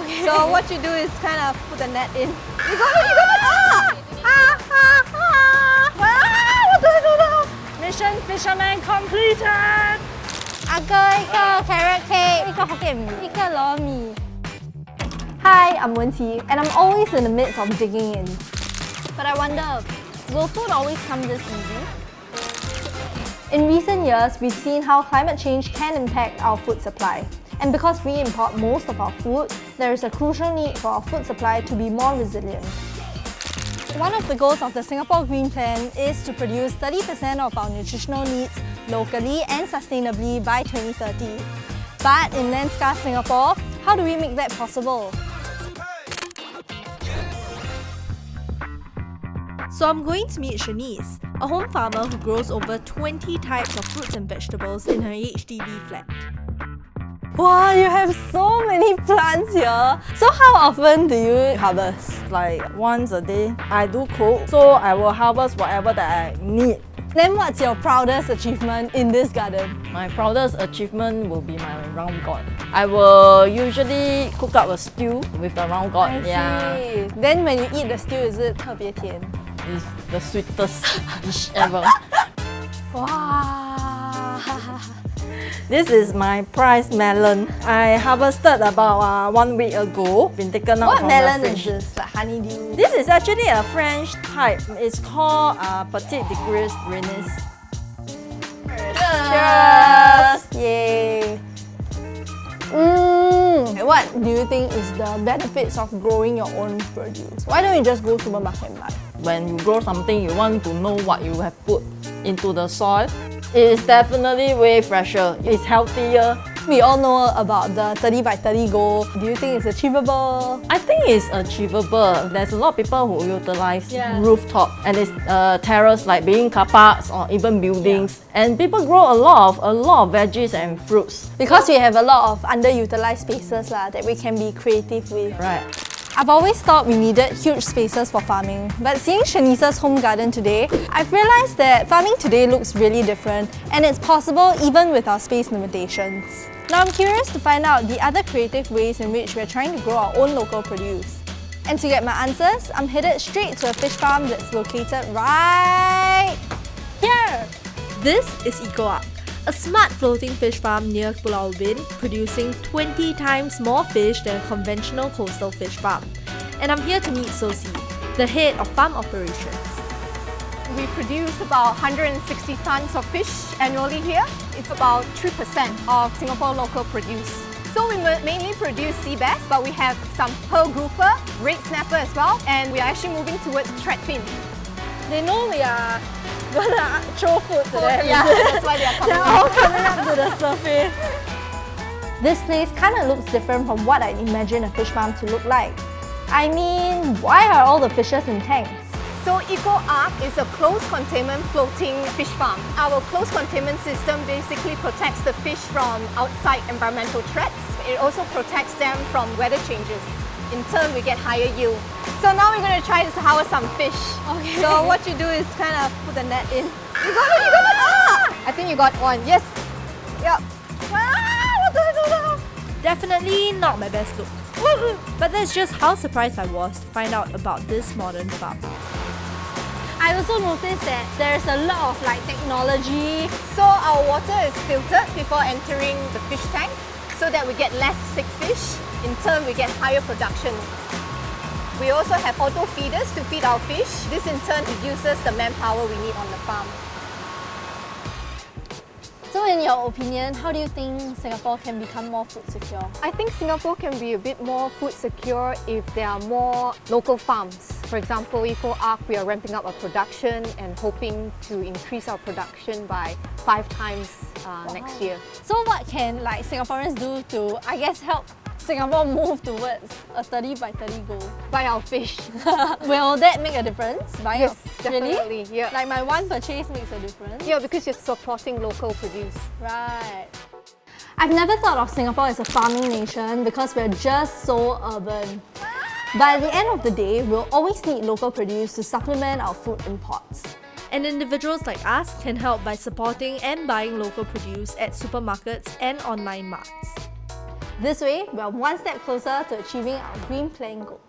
Okay. So what you do is kind of put the net in. You got it! You got it! What do I do now? Mission fisherman completed. 阿哥一个 carrot cake，一个 Hokkien 米，一个螺米。 Hi, I'm Wenqi, and I'm always in the midst of digging in. But I wonder, will food always come this easy? In recent years, we've seen how climate change can impact our food supply. And because we import most of our food, there is a crucial need for our food supply to be more resilient. One of the goals of the Singapore Green Plan is to produce 30% of our nutritional needs locally and sustainably by 2030. But in land-scarce Singapore, how do we make that possible? So I'm going to meet Shanice, a home farmer who grows over 20 types of fruits and vegetables in her HDB flat. Wow, you have so many plants here. So how often do you harvest? Like once a day. I do cook, so I will harvest whatever that I need. Then what's your proudest achievement in this garden? My proudest achievement will be my round gourd. I will usually cook up a stew with the round gourd. I see. Then when you eat the stew, is it 特别甜? It's the sweetest dish ever. Wow. This is my prize melon. I harvested about 1 week ago. Been taken out What from melon the is fridge. this? Like honeydew? This is actually a French type. It's called Petite Degris Renis. Cheers! Yay! What do you think is the benefits of growing your own produce? Why don't you just go supermarket and buy? When you grow something, you want to know what you have put into the soil. It is definitely way fresher. It's healthier. We all know about the 30 by 30 goal. Do you think it's achievable? I think it's achievable. There's a lot of people who utilize Yeah. rooftop and it's terrace, like being car parks or even buildings. And people grow a lot of veggies and fruits. Because we have a lot of underutilized spaces that we can be creative with. Right. I've always thought we needed huge spaces for farming, but seeing Shanice's home garden today, I've realized that farming today looks really different and it's possible even with our space limitations. Now I'm curious to find out the other creative ways in which we're trying to grow our own local produce. And to get my answers, I'm headed straight to a fish farm that's located right here. This is EcoArk, a smart floating fish farm near Pulau Ubin, producing 20 times more fish than a conventional coastal fish farm. And I'm here to meet Sosi, the head of farm operations. We produce about 160 tons of fish annually here. It's about 3% of Singapore local produce. So we mainly produce sea bass, but we have some pearl grouper, red snapper as well, and we are actually moving towards threadfin. They know we are gonna throw food to them. Yeah, that's why they are coming They're all coming up to the surface. This place kind of looks different from what I'd imagine a fish farm to look like. I mean, why are all the fishes in tanks? So EcoArk is a closed containment floating fish farm. Our closed containment system basically protects the fish from outside environmental threats. It also protects them from weather changes. In turn, we get higher yield. So now we're going to try to harvest some fish. Okay. So what you do is kind of put the net in. You got it! You got it! I think you got one. Yes. Yep. What do I do now? Definitely not my best look. But that's just how surprised I was to find out about this modern farm. I also noticed that there's a lot of technology. So our water is filtered before entering the fish tank so that we get less sick fish. In turn, we get higher production. We also have auto feeders to feed our fish. This in turn reduces the manpower we need on the farm. So in your opinion, how do you think Singapore can become more food secure? I think Singapore can be a bit more food secure if there are more local farms. For example, EcoArk, we are ramping up our production and hoping to increase our production by 5 times next year. So what can Singaporeans do to, I guess, help Singapore move towards a 30 by 30 goal? Buy our fish. Will that make a difference? Yes, Really? definitely. Yeah. Like my one purchase makes a difference? Yeah, because you're supporting local produce. Right. I've never thought of Singapore as a farming nation because we're just so urban. But at the end of the day, we'll always need local produce to supplement our food imports. And individuals like us can help by supporting and buying local produce at supermarkets and online marts. This way, we are one step closer to achieving our green plan goal.